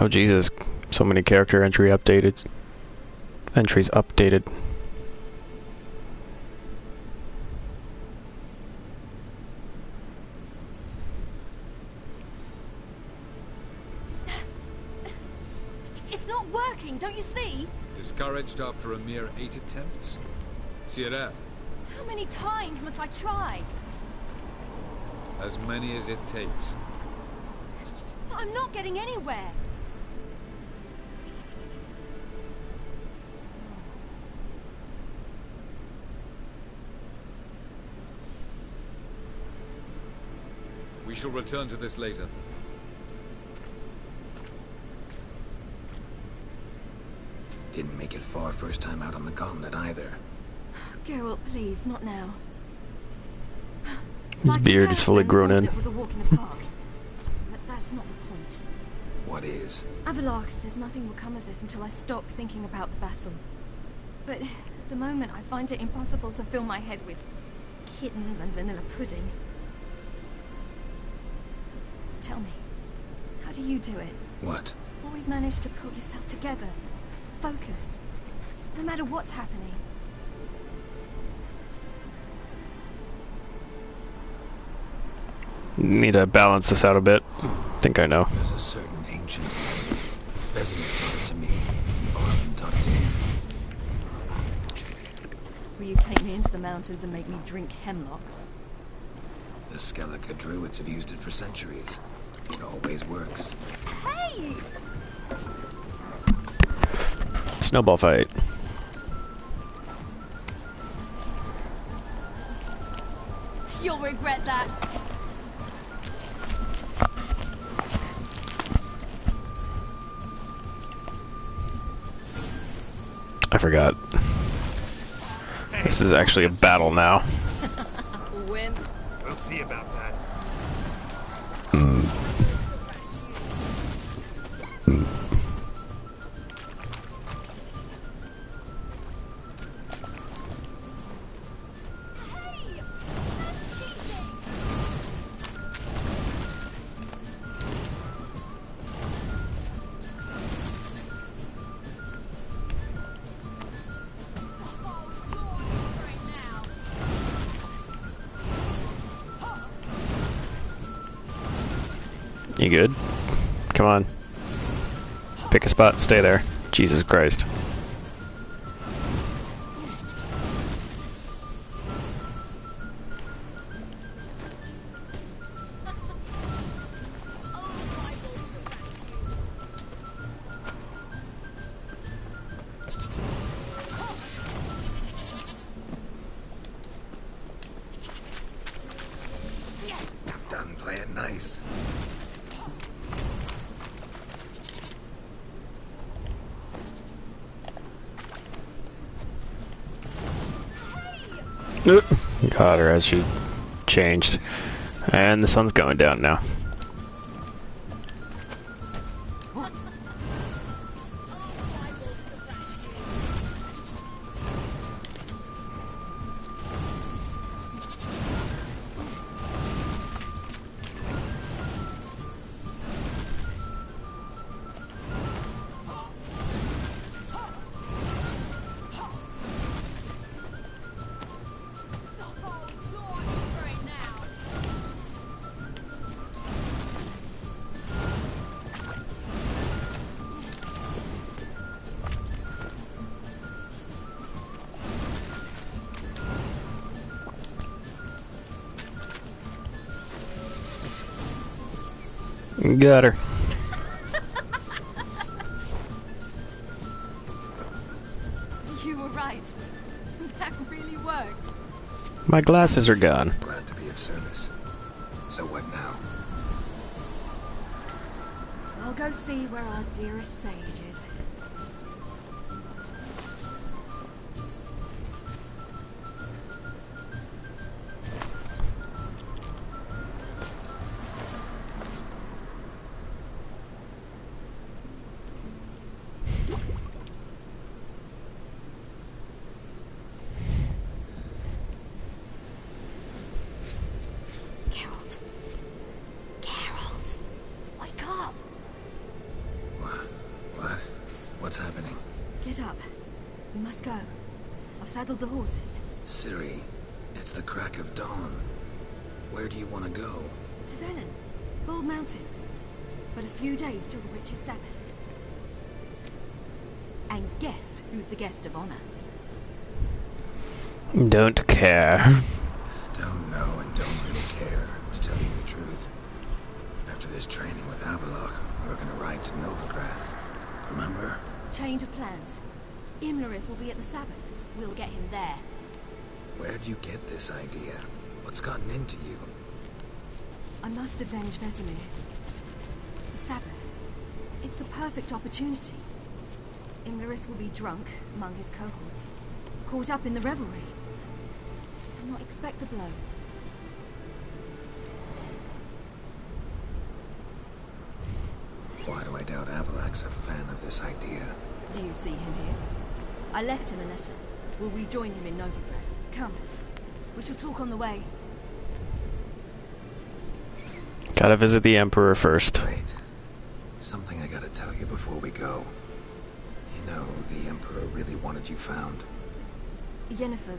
Oh Jesus, so many character entries updated. It's not working, don't you see? Discouraged after a mere 8 attempts? Sierra, How many times must I try? as many as it takes. But I'm not getting anywhere. We shall return to this later. Didn't make it far first time out on the continent either. Geralt, please, not now. His beard is fully grown in. It was a walk in the park. But that's not the point. What is? Avallac'h says nothing will come of this until I stop thinking about the battle. But at the moment, I find it impossible to fill my head with kittens and vanilla pudding. Tell me, how do you do it? What? Always manage to pull yourself together. Focus. No matter what's happening. Need to balance this out a bit. Think I know. There's a certain ancient Vesemir taught it to me. Arlen taught it to him. Will you take me into the mountains and make me drink hemlock? The Skellige druids have used it for centuries. It always works. Hey! Snowball fight. You'll regret that. I forgot. This is actually a battle now. Wimp. We'll see about that. Hey! That's cheating! You good? Come on. Pick a spot, stay there. Jesus Christ. Done playing nice. Got her as she changed. And the sun's going down now. Got her. You were right. That really worked. My glasses are gone. Glad to be of service. So what now? I'll go see where our dearest sage is. Wow. Let's go. I've saddled the horses. Ciri, it's the crack of dawn. Where do you want to go? To Velen. Bald Mountain. But a few days till the Witch's Sabbath. And guess who's the guest of honor? Don't care. Don't know and don't really care, to tell you the truth. After this training with Avalok, we were gonna ride to Novigrad. Remember? Change of plans. Imlerith will be at the Sabbath. We'll get him there. Where'd you get this idea? What's gotten into you? I must avenge Vesemir. The Sabbath. It's the perfect opportunity. Imlerith will be drunk among his cohorts, caught up in the revelry. I'll not expect the blow. Why do I doubt Avalok's a fan of this idea? Do you see him here? I left him a letter. We'll rejoin him in Novigrad. Come. We shall talk on the way. Gotta visit the Emperor first. Wait. Something I gotta tell you before we go. You know, the Emperor really wanted you found. Yennefer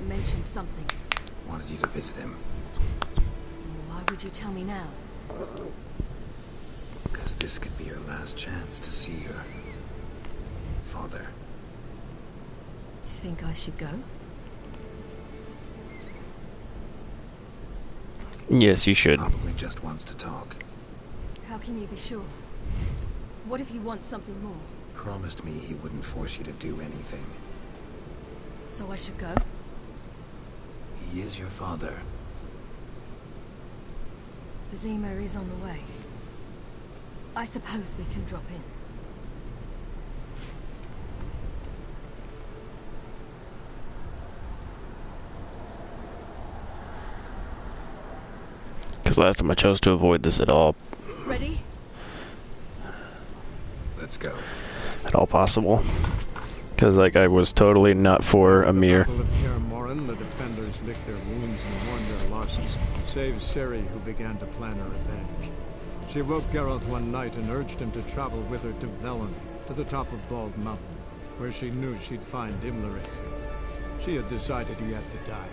mentioned something. Wanted you to visit him. Why would you tell me now? Because this could be your last chance to see her father. Think I should go? Yes, you should. Probably just wants to talk. How can you be sure? What if he wants something more? Promised me he wouldn't force you to do anything. So I should go? He is your father. Vesemir is on the way. I suppose we can drop in. Because last time I chose to avoid this at all Ready? Let's go. possible. Because like I was totally not for Amir. At the Battle of Kaer Morhen, the defenders licked their wounds and mourned their losses, save Ciri, who began to plan her revenge. She woke Geralt one night and urged him to travel with her to Velen, to the top of Bald Mountain, where she knew she'd find Imlerith. She had decided he had to die.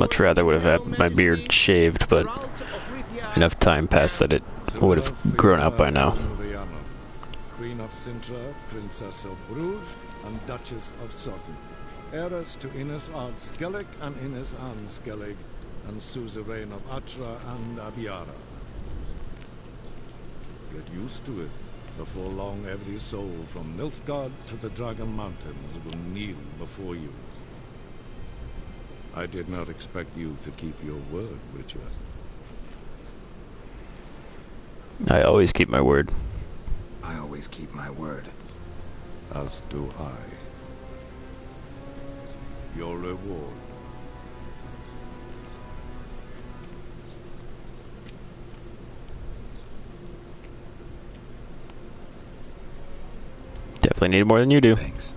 Much rather would have had my beard shaved, but enough time passed that it would have grown out by now. Queen of Sintra, Princess of Bruges, and Duchess of Sutton. Heiress to Ines Ard Skellig and Ines Anne Skellig, and suzerain of Atra and Abiara. Get used to it. Before long, every soul from Nilfgaard to the Dragon Mountains will kneel before you. I did not expect you to keep your word, Witcher. I always keep my word. I always keep my word. As do I. Your reward. Definitely need more than you do. Thanks.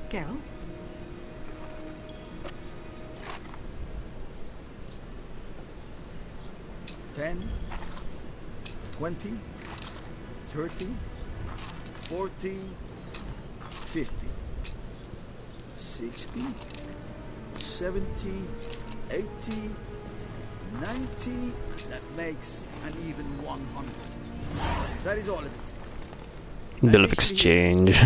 Geralt? 10, 20, 30, 40, 50, 60, 70, 80, 90. That makes an even 100. That is all of it. Bill of exchange.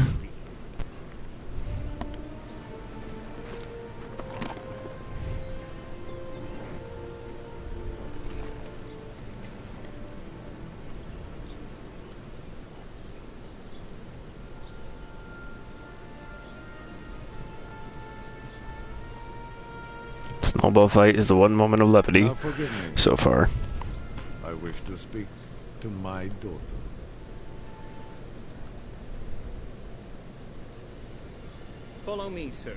snowball fight is the one moment of levity Now forgive me. so far. I wish to speak to my daughter. Follow me, sir.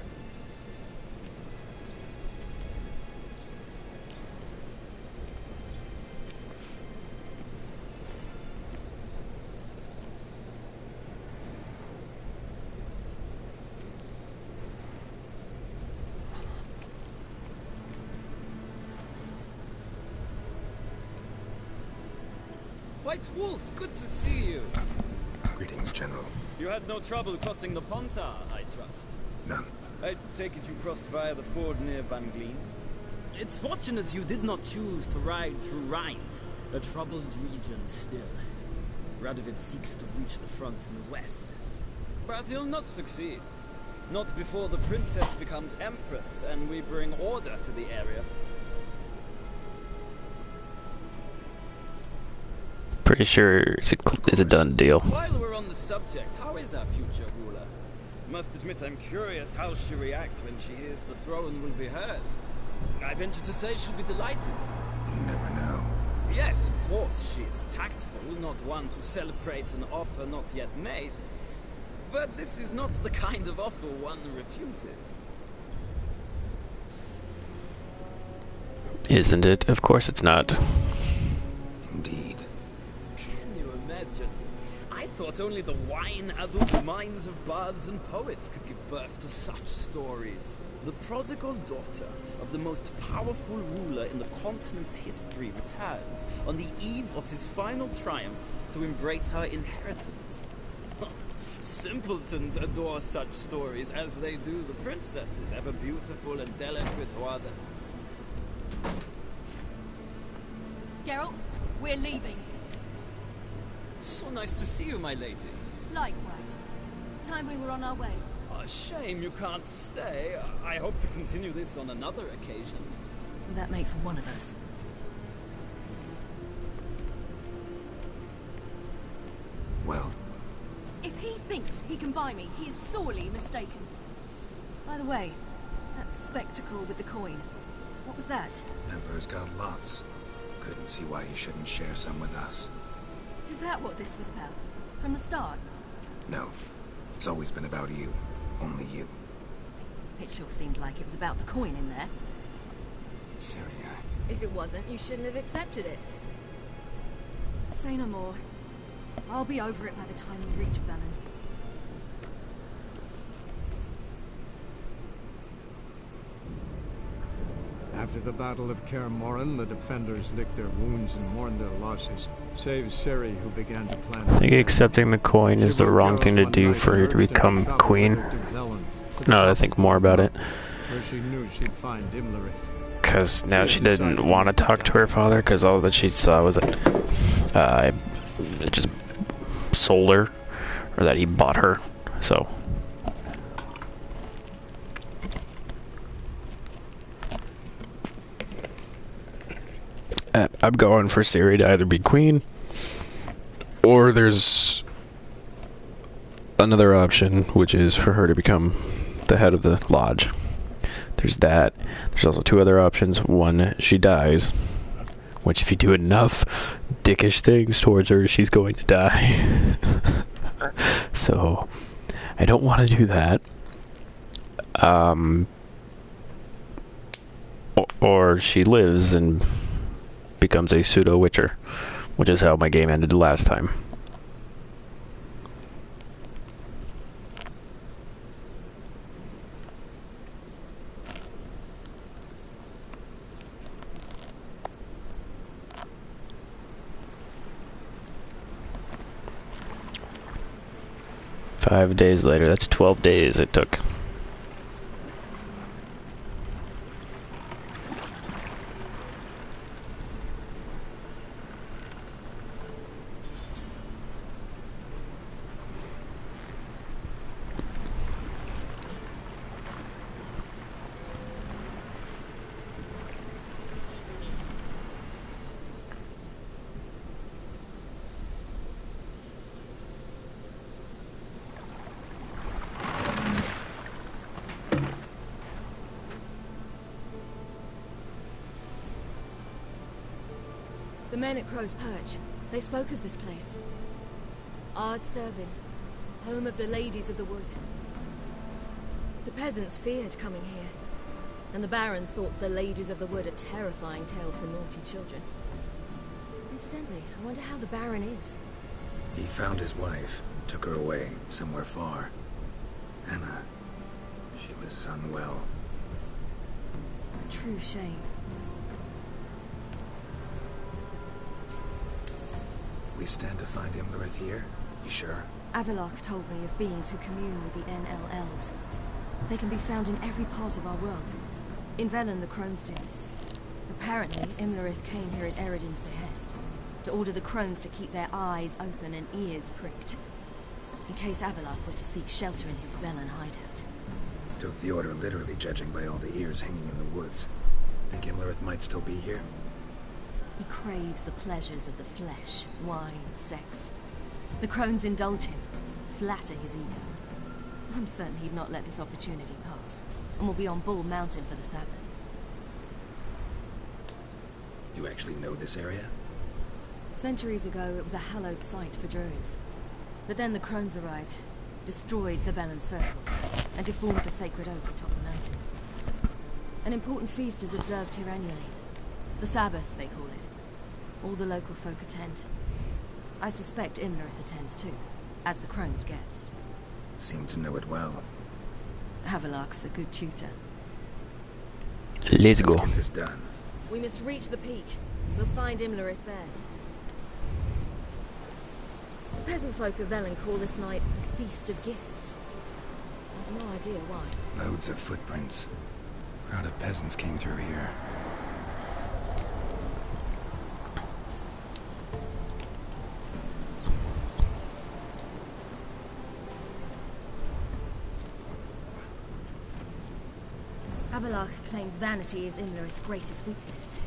White Wolf, good to see you. Greetings, General. You had no trouble crossing the Pontar, I trust. None. I take it you crossed via the ford near Banglin? It's fortunate you did not choose to ride through Rind, a troubled region still. Radovid seeks to reach the front in the west. But he'll not succeed. Not before the princess becomes empress and we bring order to the area. Pretty sure it's a done deal. While we're on the subject, how is our future ruler? Must admit I'm curious how she'll react when she hears the throne will be hers. I venture to say she'll be delighted. You never know. Yes, of course, she is tactful, not one to celebrate an offer not yet made. But this is not the kind of offer one refuses. Isn't it? Of course it's not. Indeed. Can you imagine? I thought only the wine-addled minds of bards and poets could give birth to such stories. The prodigal daughter of the most powerful ruler in the continent's history returns on the eve of his final triumph to embrace her inheritance. Simpletons adore such stories as they do the princesses, ever beautiful and delicate who are the... Geralt, we're leaving. So nice to see you, my lady. Likewise. Time we were on our way. A shame you can't stay. I hope to continue this on another occasion. That makes one of us. Well, If he thinks he can buy me, he is sorely mistaken. By the way, that spectacle with the coin, what was that? Emperor's got lots. Couldn't see why he shouldn't share some with us. Is that what this was about? From the start? No. It's always been about you. Only you. It sure seemed like it was about the coin in there. Ciri, If it wasn't, you shouldn't have accepted it. Say no more. I'll be over it by the time we reach Velen. After the Battle of Kaer Morhen, the defenders licked their wounds and mourned their losses, save Ciri, who began to plan... I think accepting the coin is the wrong thing to do for her to become queen. Now that I think more about it. Where she knew she'd find Imlerith. Because now she didn't want to talk to her father, because all that she saw was that it just sold her, or that he bought her, so... I'm going for Ciri to either be queen, or there's another option, which is for her to become the head of the lodge. There's that. There's also two other options. One, she dies, which if you do enough dickish things towards her, she's going to die. So, I don't want to do that. Or she lives and becomes a pseudo-witcher, which is how my game ended last time. Five days later, that's 12 days it took. The men at Crow's Perch, they spoke of this place. Ard Serbin, home of the Ladies of the Wood. The peasants feared coming here, and the Baron thought the Ladies of the Wood a terrifying tale for naughty children. Incidentally, I wonder how the Baron is. He found his wife, took her away, somewhere far. Anna, she was unwell. A true shame. We stand to find Imlerith here? You sure? Avalok told me of beings who commune with the NL elves. They can be found in every part of our world. In Velen, the Crones do this. Apparently, Imlerith came here at Eredin's behest, to order the Crones to keep their eyes open and ears pricked, in case Avalok were to seek shelter in his Velen hideout. Took the order literally, judging by all the ears hanging in the woods. Think Imlerith might still be here? He craves the pleasures of the flesh, wine, sex. The Crones indulge him, flatter his ego. I'm certain he'd not let this opportunity pass, and will be on Bull Mountain for the Sabbath. You actually know this area? Centuries ago, it was a hallowed site for druids. But then the Crones arrived, destroyed the Velen Circle, and deformed the sacred oak atop the mountain. An important feast is observed here annually. The Sabbath, they call it. All the local folk attend. I suspect Imlerith attends too, as the Crone's guest. Seem to know it well. Avalok's a good tutor. Let's go. Let's get this done. We must reach the peak. We'll find Imlerith there. The peasant folk of Velen call this night the Feast of Gifts. I've no idea why. Loads of footprints. Crowd of peasants came through here. Avalok claims vanity is Imlerith's greatest weakness.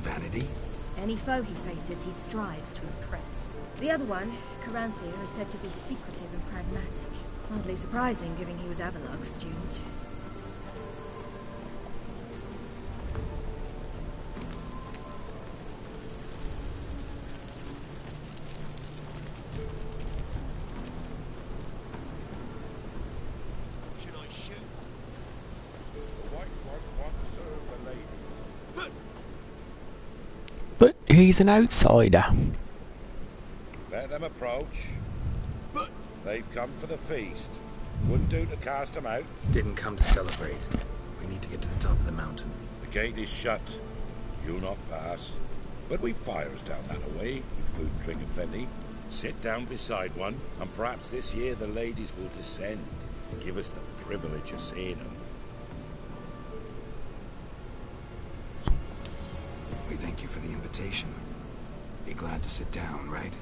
Vanity? Any foe he faces, he strives to impress. The other one, Caranthea, is said to be secretive and pragmatic. Hardly surprising, given he was Avalok's student. Should I shoot? The white one wants to serve the ladies. But he's an outsider. Let them approach. But They've come for the feast. Wouldn't do to cast them out. Didn't come to celebrate. We need to get to the top of the mountain. The gate is shut. You'll not pass. But we've fires down that way, with food and drink aplenty. Sit down beside one, and perhaps this year the ladies will descend and give us the privilege of seeing them. We thank you for the invitation. Be glad to sit down, right?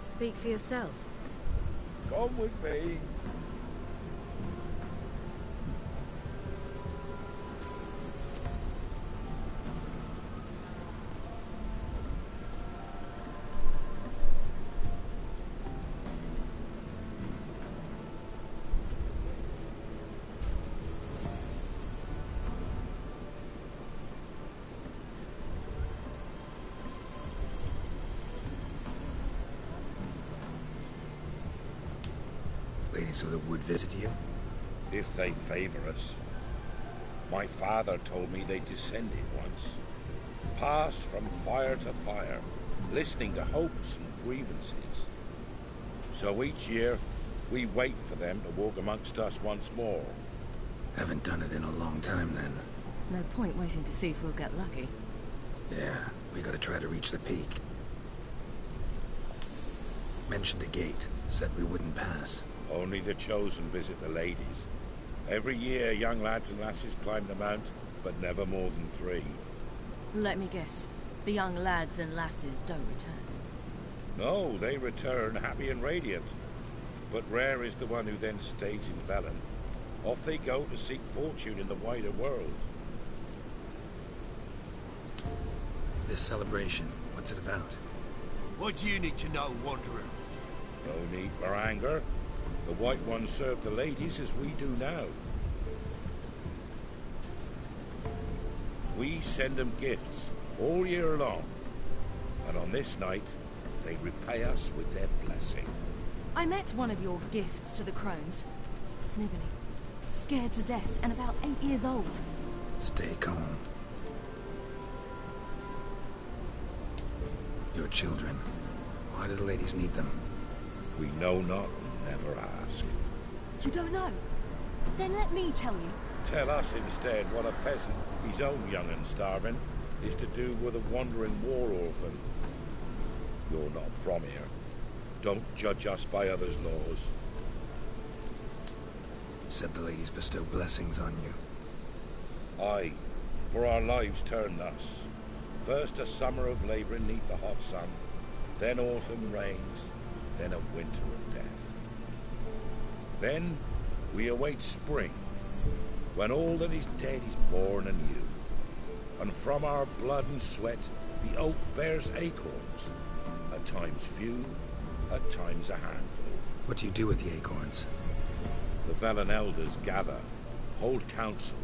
Speak for yourself. Come with me. Ladies of the Wood visit you? If they favor us. My father told me they descended once. Passed from fire to fire, listening to hopes and grievances. So each year, we wait for them to walk amongst us once more. Haven't done it in a long time then. No point waiting to see if we'll get lucky. Yeah, we gotta try to reach the peak. Mentioned a gate, said we wouldn't pass. Only the chosen visit the ladies. Every year, young lads and lasses climb the mount, but never more than 3. Let me guess. The young lads and lasses don't return. No, they return happy and radiant. But rare is the one who then stays in Velen. Off they go to seek fortune in the wider world. This celebration, what's it about? what do you need to know, Wanderer? No need for anger. The White Ones serve the ladies as we do now. We send them gifts all year long. And on this night, they repay us with their blessing. I met one of your gifts to the crones. Snivelling, scared to death, and about 8 years old. Stay calm. Your children. Why do the ladies need them? We know not and never ask. You don't know? Then let me tell you. Tell us instead what a peasant, his own young and starving, is to do with a wandering war orphan. You're not from here. Don't judge us by others' laws. Said the ladies bestow blessings on you. Aye, for our lives turn thus. First a summer of labouring neath the hot sun, then autumn rains, then a winter of death. Then we await spring, when all that is dead is born anew. And from our blood and sweat the oak bears acorns, at times few, at times a handful. What do you do with the acorns? The Velen elders gather, hold council.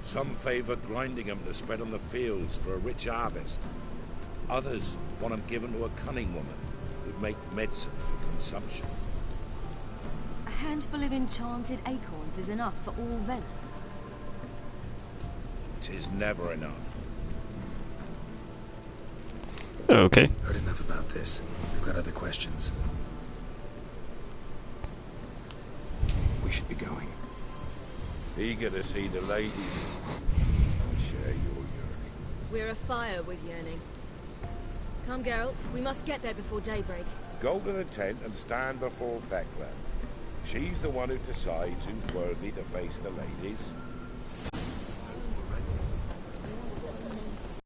Some favour grinding them to spread on the fields for a rich harvest. Others want them given to a cunning woman who'd make medicine for consumption. A handful of enchanted acorns is enough for all Velen. 'Tis never enough. Okay. Heard enough about this. I've got other questions. We should be going. Eager to see the ladies. I share your yearning. We're afire with yearning. Come, Geralt. We must get there before daybreak. Go to the tent and stand before Thekla. She's the one who decides who's worthy to face the ladies.